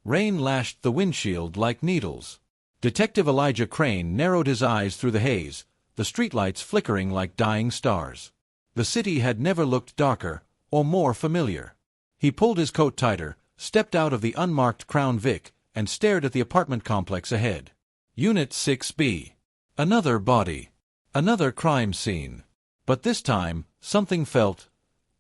Rain lashed the windshield like needles. Detective Elijah Crane narrowed his eyes through the haze, the streetlights flickering like dying stars. The city had never looked darker, or more familiar. He pulled his coat tighter, stepped out of the unmarked Crown Vic, and stared at the apartment complex ahead. Unit 6B. Another body. Another crime scene. But this time, something felt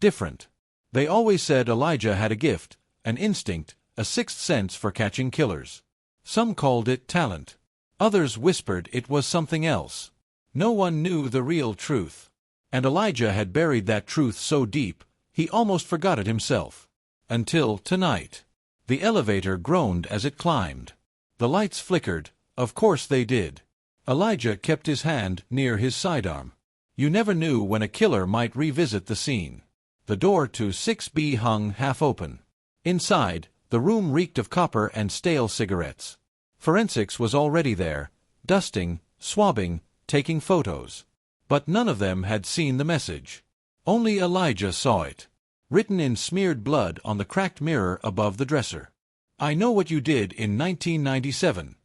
different. They always said Elijah had a gift, an instinct, a sixth sense for catching killers. Some called it talent. Others whispered it was something else. No one knew the real truth. And Elijah had buried that truth so deep, he almost forgot it himself. Until tonight. The elevator groaned as it climbed. The lights flickered, of course they did. Elijah kept his hand near his sidearm. You never knew when a killer might revisit the scene. The door to 6B hung half open. Inside, the room reeked of copper and stale cigarettes. Forensics was already there, dusting, swabbing, taking photos. But none of them had seen the message. Only Elijah saw it. Written in smeared blood on the cracked mirror above the dresser. I know what you did in 1997.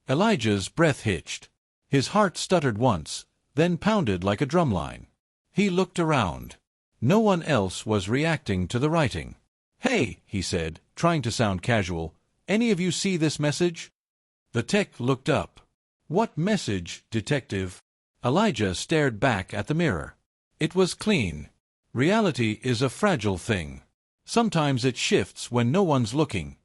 Elijah's breath hitched. His heart stuttered once, then pounded like a drumline. He looked around. No one else was reacting to the writing. Hey, he said, trying to sound casual, any of you see this message? The tech looked up. What message, detective? Elijah stared back at the mirror. It was clean. Reality is a fragile thing. Sometimes it shifts when no one's looking.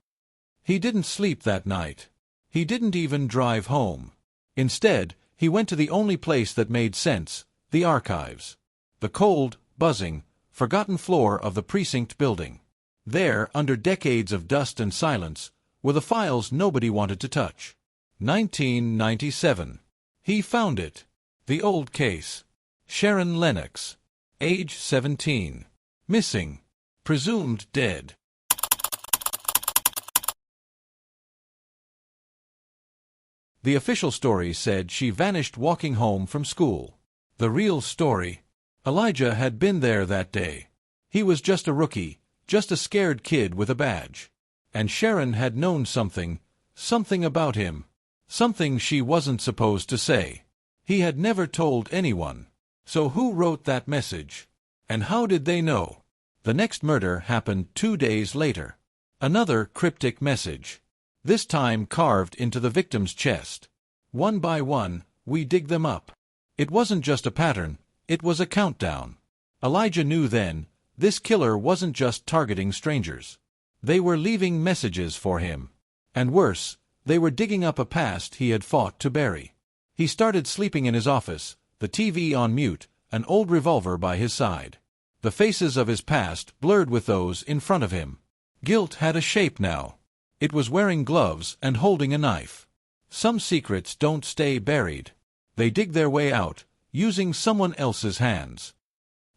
He didn't sleep that night. He didn't even drive home. Instead, he went to the only place that made sense, the archives. The cold, buzzing, forgotten floor of the precinct building. There, under decades of dust and silence, were the files nobody wanted to touch. 1997. He found it. The old case. Sharon Lennox. Age 17. Missing. Presumed dead. The official story said she vanished walking home from school. The real story. Elijah had been there that day. He was just a rookie, just a scared kid with a badge. And Sharon had known something about him. Something she wasn't supposed to say. He had never told anyone. So who wrote that message? And how did they know? The next murder happened 2 days later. Another cryptic message. This time carved into the victim's chest. One by one, we dig them up. It wasn't just a pattern, it was a countdown. Elijah knew then, this killer wasn't just targeting strangers. They were leaving messages for him. And worse, they were digging up a past he had fought to bury. He started sleeping in his office, the TV on mute, an old revolver by his side. The faces of his past blurred with those in front of him. Guilt had a shape now. It was wearing gloves and holding a knife. Some secrets don't stay buried. They dig their way out, using someone else's hands.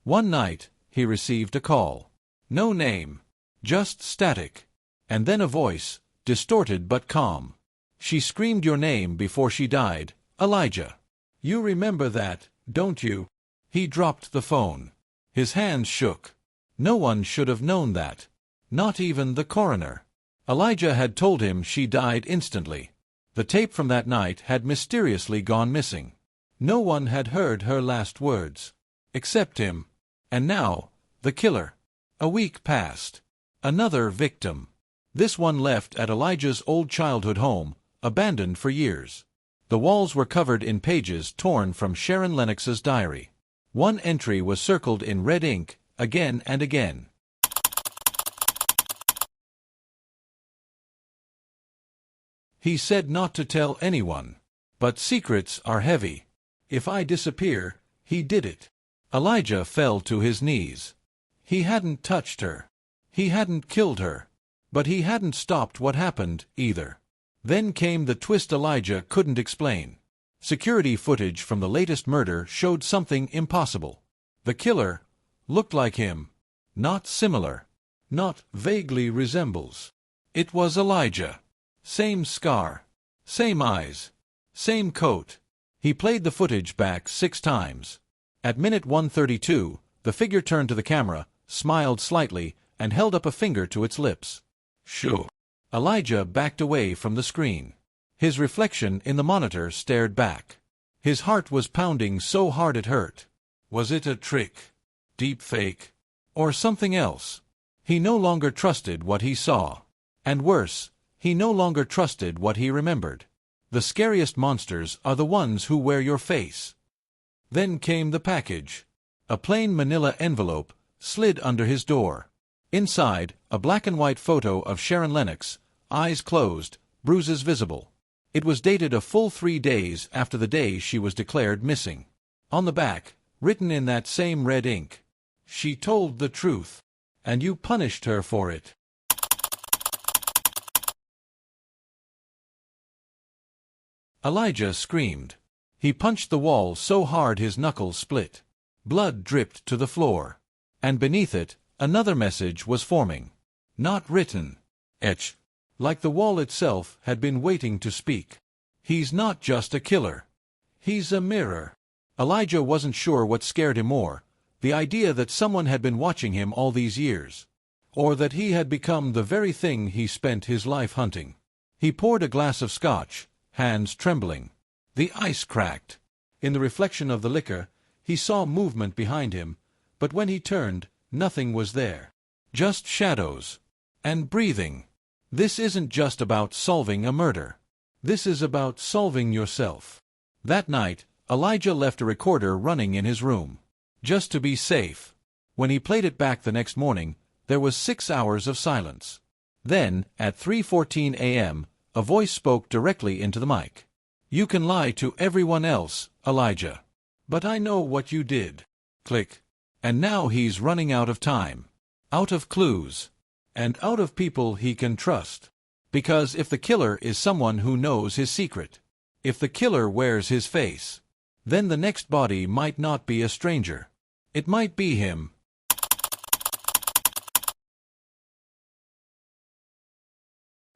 One night, he received a call. No name. Just static. And then a voice, distorted but calm. She screamed your name before she died, Elijah. You remember that, don't you? He dropped the phone. His hands shook. No one should have known that. Not even the coroner. Elijah had told him she died instantly. The tape from that night had mysteriously gone missing. No one had heard her last words. Except him. And now, the killer. A week passed. Another victim. This one left at Elijah's old childhood home, abandoned for years. The walls were covered in pages torn from Sharon Lennox's diary. One entry was circled in red ink, again and again. He said not to tell anyone. But secrets are heavy. If I disappear, he did it. Elijah fell to his knees. He hadn't touched her. He hadn't killed her. But he hadn't stopped what happened, either. Then came the twist Elijah couldn't explain. Security footage from the latest murder showed something impossible. The killer looked like him. Not similar. Not vaguely resembles. It was Elijah. Same scar. Same eyes. Same coat. He played the footage back 6 times. At minute 132, the figure turned to the camera, smiled slightly, and held up a finger to its lips. Sure. Elijah backed away from the screen. His reflection in the monitor stared back. His heart was pounding so hard it hurt. Was it a trick? Deep fake? Or something else? He no longer trusted what he saw. And worse, he no longer trusted what he remembered. The scariest monsters are the ones who wear your face. Then came the package. A plain manila envelope slid under his door. Inside, a black and white photo of Sharon Lennox, eyes closed, bruises visible. It was dated a full 3 days after the day she was declared missing. On the back, written in that same red ink, "She told the truth, and you punished her for it." Elijah screamed. He punched the wall so hard his knuckles split. Blood dripped to the floor. And beneath it, another message was forming. Not written. Etched. Like the wall itself had been waiting to speak. He's not just a killer. He's a mirror. Elijah wasn't sure what scared him more, the idea that someone had been watching him all these years, or that he had become the very thing he spent his life hunting. He poured a glass of scotch, hands trembling. The ice cracked. In the reflection of the liquor, he saw movement behind him, but when he turned, nothing was there. Just shadows. And breathing. This isn't just about solving a murder. This is about solving yourself. That night, Elijah left a recorder running in his room. Just to be safe. When he played it back the next morning, there was 6 hours of silence. Then, at 3:14 a.m., a voice spoke directly into the mic. "You can lie to everyone else, Elijah. But I know what you did." Click. And now he's running out of time. Out of clues. And out of people he can trust. Because if the killer is someone who knows his secret, if the killer wears his face, then the next body might not be a stranger. It might be him.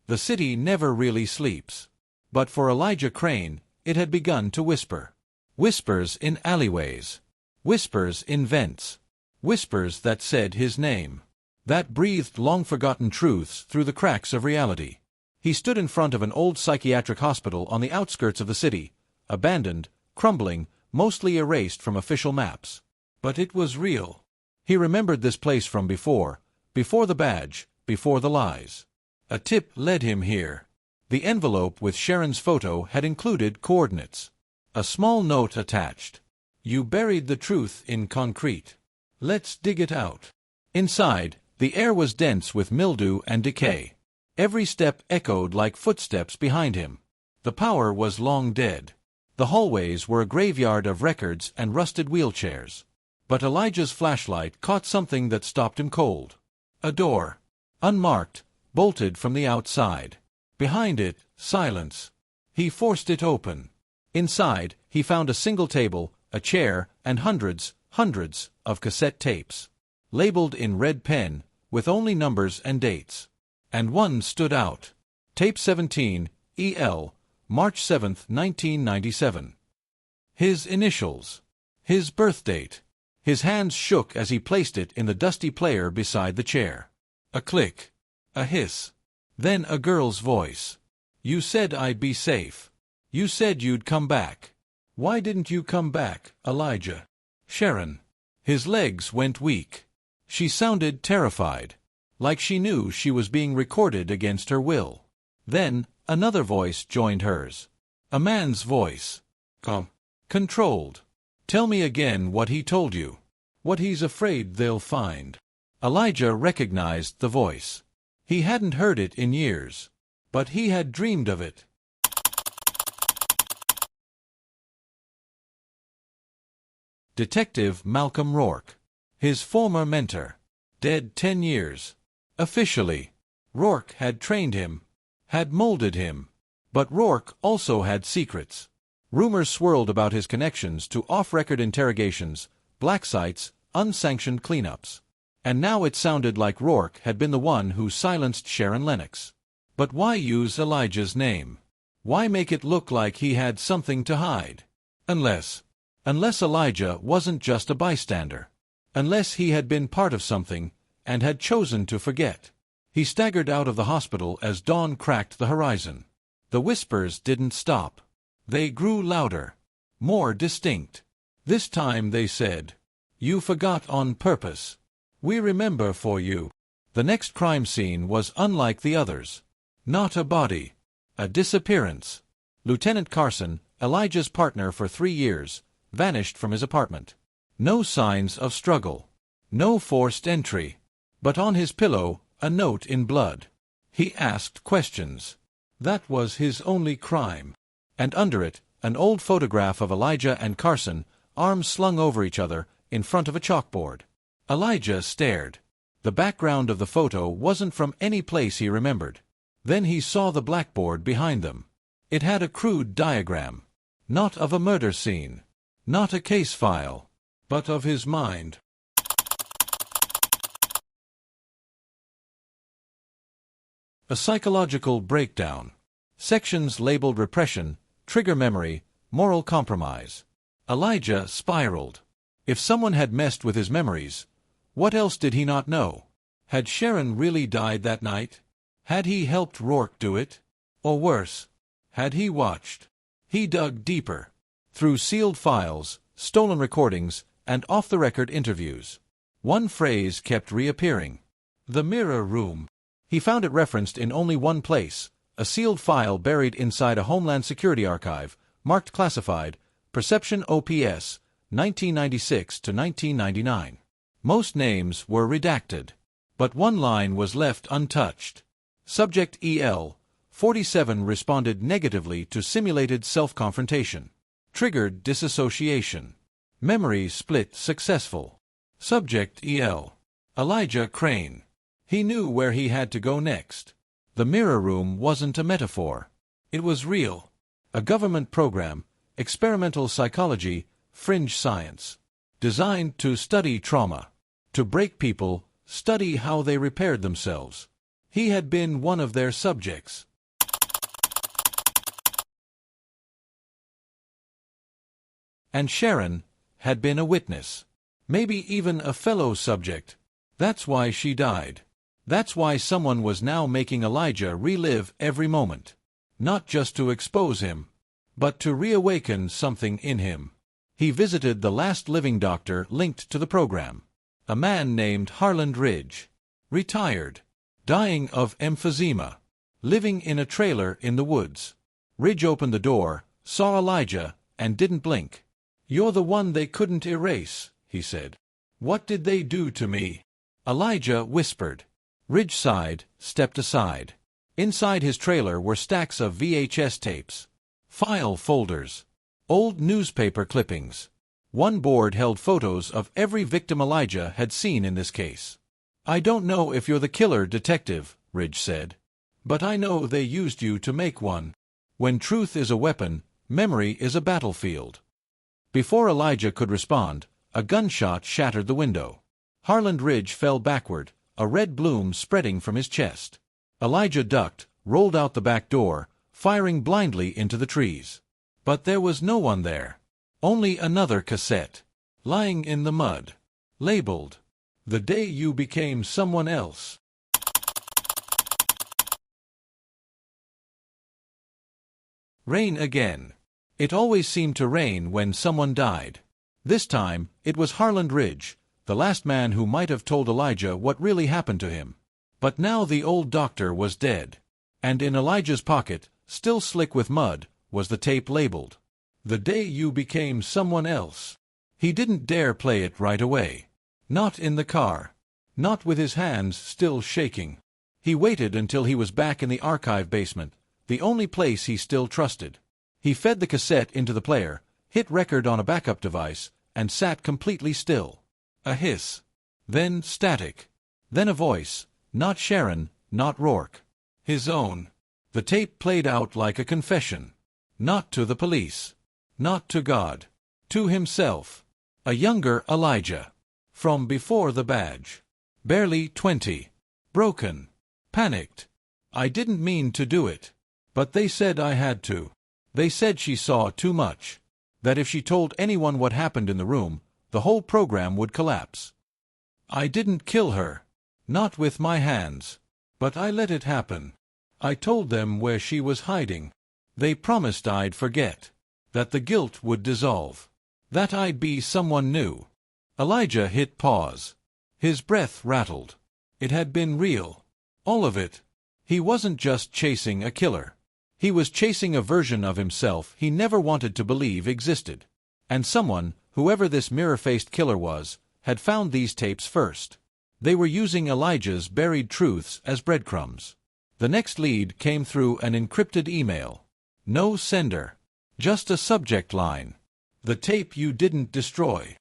The city never really sleeps. But for Elijah Crane, it had begun to whisper. Whispers in alleyways. Whispers in vents. Whispers that said his name. That breathed long-forgotten truths through the cracks of reality. He stood in front of an old psychiatric hospital on the outskirts of the city, abandoned, crumbling, mostly erased from official maps. But it was real. He remembered this place from before the badge, before the lies. A tip led him here. The envelope with Sharon's photo had included coordinates. A small note attached. "You buried the truth in concrete. Let's dig it out." Inside, the air was dense with mildew and decay. Every step echoed like footsteps behind him. The power was long dead. The hallways were a graveyard of records and rusted wheelchairs. But Elijah's flashlight caught something that stopped him cold. A door. Unmarked, bolted from the outside. Behind it, silence. He forced it open. Inside, he found a single table, a chair, and hundreds of cassette tapes. Labeled in red pen, with only numbers and dates. And one stood out. Tape 17, EL, March 7, 1997. His initials. His birth date. His hands shook as he placed it in the dusty player beside the chair. A click. A hiss. Then a girl's voice. "You said I'd be safe. You said you'd come back. Why didn't you come back, Elijah?" Sharon. His legs went weak. She sounded terrified. Like she knew she was being recorded against her will. Then, another voice joined hers. A man's voice. Controlled. "Tell me again what he told you. What he's afraid they'll find." Elijah recognized the voice. He hadn't heard it in years. But he had dreamed of it. Detective Malcolm Rourke. His former mentor. Dead 10 years. Officially. Rourke had trained him. Had molded him. But Rourke also had secrets. Rumors swirled about his connections to off-record interrogations, black sites, unsanctioned cleanups. And now it sounded like Rourke had been the one who silenced Sharon Lennox. But why use Elijah's name? Why make it look like he had something to hide? Unless Elijah wasn't just a bystander. Unless he had been part of something, and had chosen to forget. He staggered out of the hospital as dawn cracked the horizon. The whispers didn't stop. They grew louder, more distinct. This time they said, "You forgot on purpose. We remember for you." The next crime scene was unlike the others. Not a body. A disappearance. Lieutenant Carson, Elijah's partner for 3 years, vanished from his apartment. No signs of struggle. No forced entry. But on his pillow, a note in blood. He asked questions. That was his only crime. And under it, an old photograph of Elijah and Carson, arms slung over each other, in front of a chalkboard. Elijah stared. The background of the photo wasn't from any place he remembered. Then he saw the blackboard behind them. It had a crude diagram. Not of a murder scene. Not a case file. But of his mind. A psychological breakdown. Sections labeled repression, trigger memory, moral compromise. Elijah spiraled. If someone had messed with his memories, what else did he not know? Had Sharon really died that night? Had he helped Rourke do it? Or worse, had he watched? He dug deeper. Through sealed files, stolen recordings, and off-the-record interviews. One phrase kept reappearing. The mirror room. He found it referenced in only one place, a sealed file buried inside a Homeland Security archive, marked classified, Perception OPS, 1996 to 1999. Most names were redacted. But one line was left untouched. Subject EL, 47 responded negatively to simulated self-confrontation. Triggered disassociation. Memory split successful. Subject EL. Elijah Crane. He knew where he had to go next. The mirror room wasn't a metaphor. It was real. A government program, experimental psychology, fringe science. Designed to study trauma. To break people, study how they repaired themselves. He had been one of their subjects. And Sharon had been a witness. Maybe even a fellow subject. That's why she died. That's why someone was now making Elijah relive every moment. Not just to expose him, but to reawaken something in him. He visited the last living doctor linked to the program. A man named Harland Ridge. Retired. Dying of emphysema. Living in a trailer in the woods. Ridge opened the door, saw Elijah, and didn't blink. "You're the one they couldn't erase," he said. "What did they do to me?" Elijah whispered. Ridge sighed, stepped aside. Inside his trailer were stacks of VHS tapes. File folders. Old newspaper clippings. One board held photos of every victim Elijah had seen in this case. "I don't know if you're the killer, detective," Ridge said. "But I know they used you to make one. When truth is a weapon, memory is a battlefield." Before Elijah could respond, a gunshot shattered the window. Harland Ridge fell backward, a red bloom spreading from his chest. Elijah ducked, rolled out the back door, firing blindly into the trees. But there was no one there. Only another cassette, lying in the mud, labeled, "The Day You Became Someone Else." Rain again. It always seemed to rain when someone died. This time, it was Harland Ridge, the last man who might have told Elijah what really happened to him. But now the old doctor was dead. And in Elijah's pocket, still slick with mud, was the tape labeled, "The Day You Became Someone Else." He didn't dare play it right away. Not in the car. Not with his hands still shaking. He waited until he was back in the archive basement, the only place he still trusted. He fed the cassette into the player, hit record on a backup device, and sat completely still. A hiss. Then static. Then a voice. Not Sharon, not Rourke. His own. The tape played out like a confession. Not to the police. Not to God. To himself. A younger Elijah. From before the badge. Barely 20. Broken. Panicked. "I didn't mean to do it. But they said I had to. They said she saw too much. That if she told anyone what happened in the room, the whole program would collapse. I didn't kill her. Not with my hands. But I let it happen. I told them where she was hiding. They promised I'd forget. That the guilt would dissolve. That I'd be someone new. Elijah hit pause. His breath rattled. It had been real. All of it. He wasn't just chasing a killer. He was chasing a version of himself he never wanted to believe existed. And someone, whoever this mirror-faced killer was, had found these tapes first. They were using Elijah's buried truths as breadcrumbs. The next lead came through an encrypted email. No sender. Just a subject line. The tape you didn't destroy.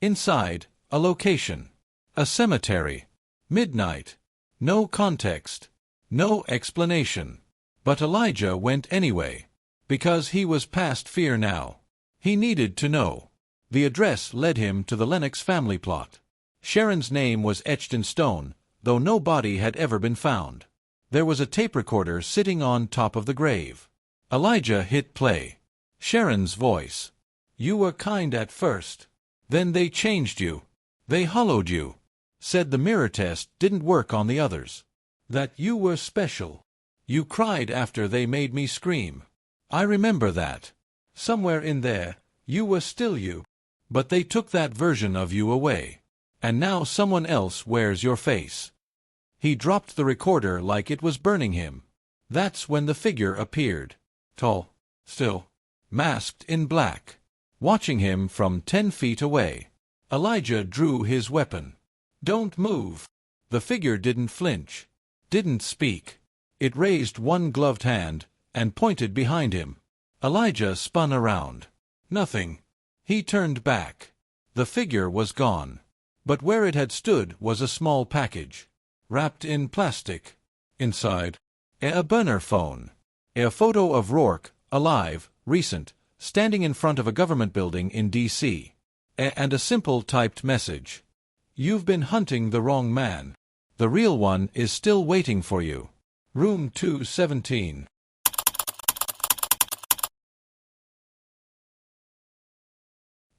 Inside, a location. A cemetery. Midnight. No context. No explanation. But Elijah went anyway. Because he was past fear now. He needed to know. The address led him to the Lennox family plot. Sharon's name was etched in stone, though no body had ever been found. There was a tape recorder sitting on top of the grave. Elijah hit play. Sharon's voice. You were kind at first. Then they changed you. They hollowed you. Said the mirror test didn't work on the others. That you were special. You cried after they made me scream. I remember that. Somewhere in there, you were still you. But they took that version of you away. And now someone else wears your face. He dropped the recorder like it was burning him. That's when the figure appeared. Tall, still, masked in black. Watching him from 10 feet away. Elijah drew his weapon. Don't move. The figure didn't flinch. Didn't speak. It raised one gloved hand and pointed behind him. Elijah spun around. Nothing. He turned back. The figure was gone. But where it had stood was a small package. Wrapped in plastic. Inside, a burner phone. A photo of Rourke, alive, recent, standing in front of a government building in D.C. And a simple typed message. You've been hunting the wrong man. The real one is still waiting for you. Room 217.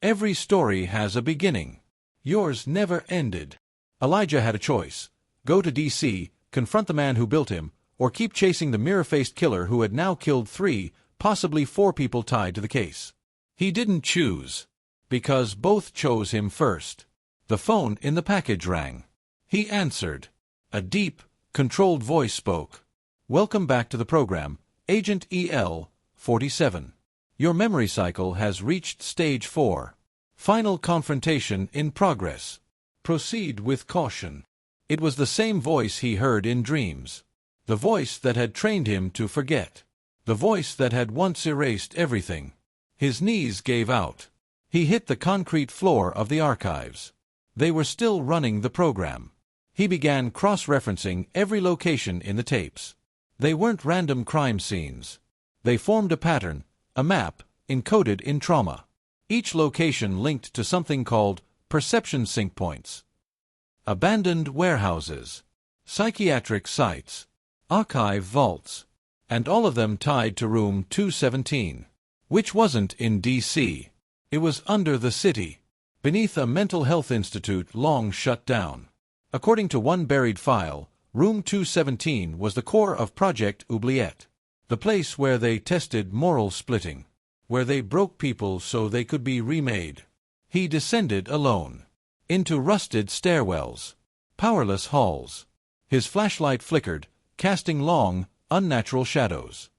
Every story has a beginning. Yours never ended. Elijah had a choice. Go to D.C., confront the man who built him, or keep chasing the mirror-faced killer who had now killed 3, possibly 4 people tied to the case. He didn't choose. Because both chose him first. The phone in the package rang. He answered. A deep, controlled voice spoke. Welcome back to the program, Agent EL, 47. Your memory cycle has reached stage 4. Final confrontation in progress. Proceed with caution. It was the same voice he heard in dreams. The voice that had trained him to forget. The voice that had once erased everything. His knees gave out. He hit the concrete floor of the archives. They were still running the program. He began cross-referencing every location in the tapes. They weren't random crime scenes. They formed a pattern, a map, encoded in trauma. Each location linked to something called perception sync points. Abandoned warehouses, psychiatric sites, archive vaults, and all of them tied to room 217, which wasn't in D.C. It was under the city, beneath a mental health institute long shut down. According to one buried file, room 217 was the core of Project Oubliette, the place where they tested moral splitting, where they broke people so they could be remade. He descended alone. Into rusted stairwells. Powerless halls. His flashlight flickered, casting long, unnatural shadows.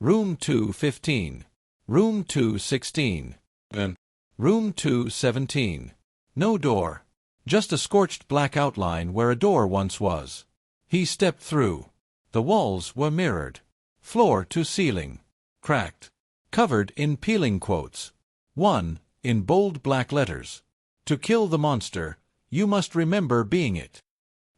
Room 215. Room 216. Then, Room 217. No door. Just a scorched black outline where a door once was. He stepped through. The walls were mirrored. Floor to ceiling. Cracked. Covered in peeling quotes. One, in bold black letters. To kill the monster, you must remember being it.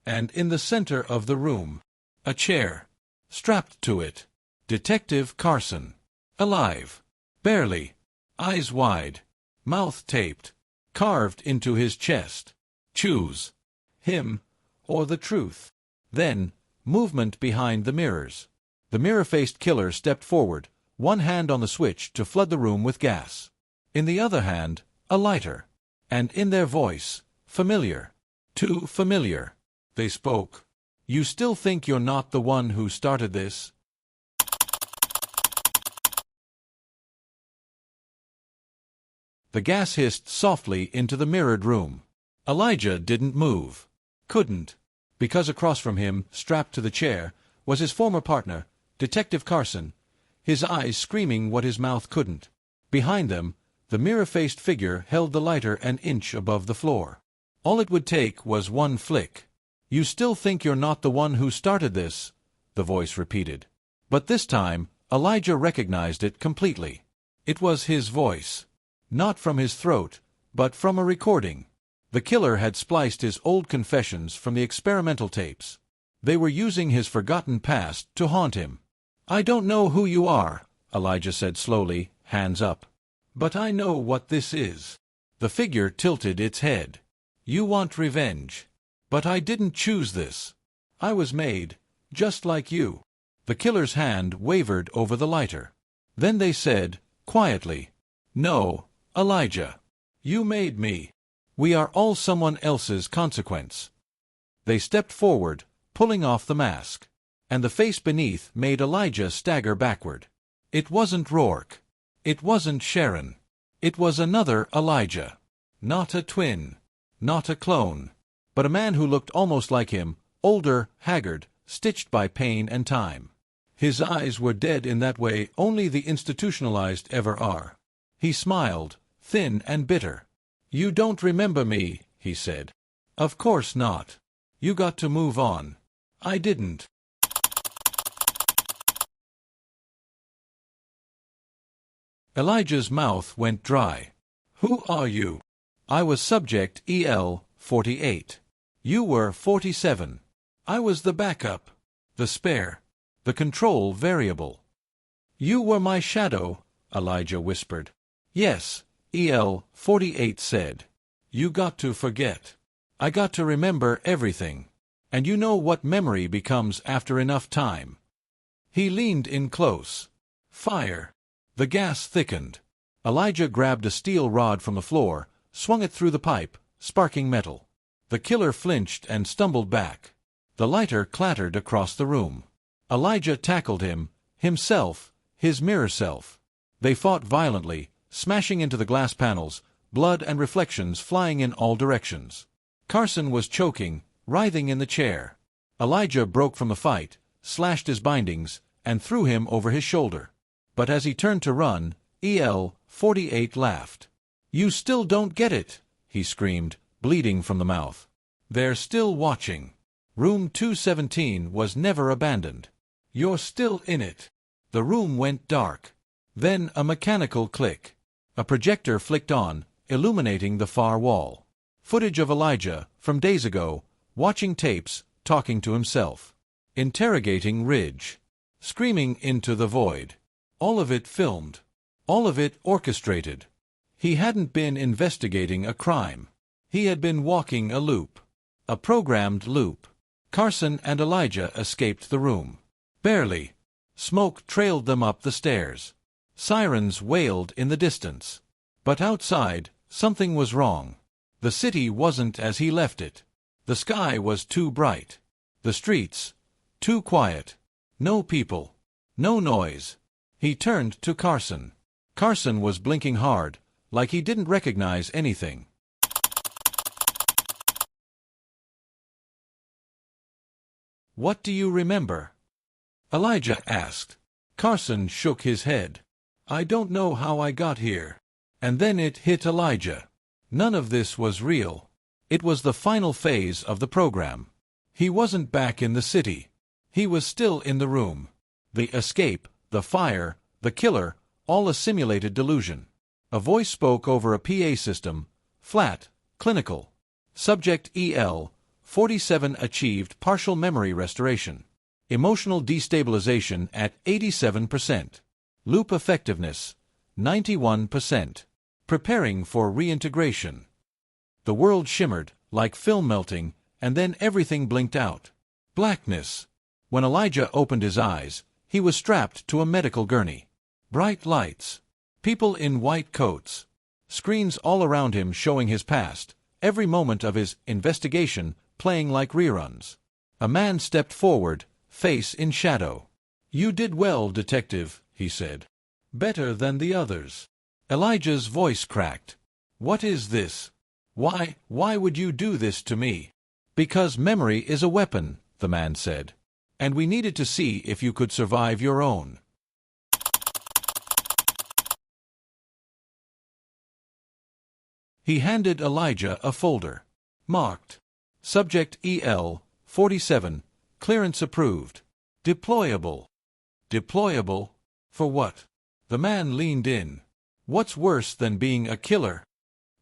And in the center of the room, a chair. Strapped to it. Detective Carson. Alive. Barely. Eyes wide. Mouth taped. Carved into his chest. Choose. Him, or the truth. Then, movement behind the mirrors. The mirror-faced killer stepped forward, one hand on the switch to flood the room with gas. In the other hand, a lighter. And in their voice, familiar. Too familiar. They spoke. "You still think you're not the one who started this?" The gas hissed softly into the mirrored room. Elijah didn't move. Couldn't. Because across from him, strapped to the chair, was his former partner, Detective Carson, his eyes screaming what his mouth couldn't. Behind them, the mirror-faced figure held the lighter an inch above the floor. All it would take was one flick. "You still think you're not the one who started this?" the voice repeated. But this time, Elijah recognized it completely. It was his voice. Not from his throat, but from a recording. The killer had spliced his old confessions from the experimental tapes. They were using his forgotten past to haunt him. "I don't know who you are," Elijah said slowly, hands up. "But I know what this is." The figure tilted its head. "You want revenge. But I didn't choose this. I was made, just like you." The killer's hand wavered over the lighter. Then they said, quietly, "No, Elijah. You made me. We are all someone else's consequence." They stepped forward, pulling off the mask. And the face beneath made Elijah stagger backward. It wasn't Rourke. It wasn't Sharon. It was another Elijah. Not a twin. Not a clone. But a man who looked almost like him, older, haggard, stitched by pain and time. His eyes were dead in that way only the institutionalized ever are. He smiled, thin and bitter. "You don't remember me," he said. "Of course not. You got to move on. I didn't." Elijah's mouth went dry. "Who are you?" "I was subject EL 48. You were 47. I was the backup, the spare, the control variable." "You were my shadow," Elijah whispered. "Yes," EL 48 said. "You got to forget. I got to remember everything. And you know what memory becomes after enough time." He leaned in close. Fire. The gas thickened. Elijah grabbed a steel rod from the floor, swung it through the pipe, sparking metal. The killer flinched and stumbled back. The lighter clattered across the room. Elijah tackled him, himself, his mirror self. They fought violently, smashing into the glass panels, blood and reflections flying in all directions. Carson was choking, writhing in the chair. Elijah broke from the fight, slashed his bindings, and threw him over his shoulder. But as he turned to run, EL 48 laughed. "You still don't get it," he screamed, bleeding from the mouth. "They're still watching. Room 217 was never abandoned. You're still in it." The room went dark. Then a mechanical click. A projector flicked on, illuminating the far wall. Footage of Elijah, from days ago, watching tapes, talking to himself. Interrogating Ridge. Screaming into the void. All of it filmed. All of it orchestrated. He hadn't been investigating a crime. He had been walking a loop. A programmed loop. Carson and Elijah escaped the room. Barely. Smoke trailed them up the stairs. Sirens wailed in the distance. But outside, something was wrong. The city wasn't as he left it. The sky was too bright. The streets, too quiet. No people. No noise. He turned to Carson. Carson was blinking hard, like he didn't recognize anything. "What do you remember?" Elijah asked. Carson shook his head. "I don't know how I got here." And then it hit Elijah. None of this was real. It was the final phase of the program. He wasn't back in the city. He was still in the room. The escape, the fire, the killer, all a simulated delusion. A voice spoke over a PA system, flat, clinical. Subject EL 47 achieved partial memory restoration. Emotional destabilization at 87%. Loop effectiveness, 91%. Preparing for reintegration. The world shimmered, like film melting, and then everything blinked out. Blackness. When Elijah opened his eyes, he was strapped to a medical gurney. Bright lights. People in white coats. Screens all around him showing his past, every moment of his investigation playing like reruns. A man stepped forward, face in shadow. "You did well, detective," he said. "Better than the others." Elijah's voice cracked. "What is this? Why would you do this to me?" "Because memory is a weapon," the man said. "And we needed to see if you could survive your own." He handed Elijah a folder. Marked. Subject EL 47. Clearance approved. Deployable. Deployable? For what? The man leaned in. What's worse than being a killer?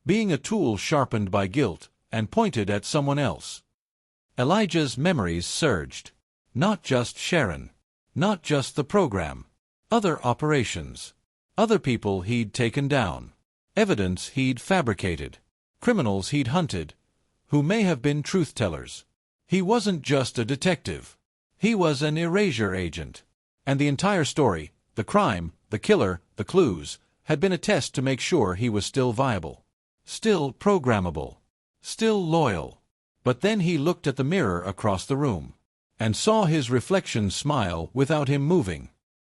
Being a tool sharpened by guilt and pointed at someone else. Elijah's memories surged. Not just Sharon. Not just the program. Other operations. Other people he'd taken down. Evidence he'd fabricated. Criminals he'd hunted, who may have been truth-tellers. He wasn't just a detective. He was an erasure agent. And the entire story, the crime, the killer, the clues, had been a test to make sure he was still viable. Still programmable. Still loyal. But then he looked at the mirror across the room. And saw his reflection smile without him moving.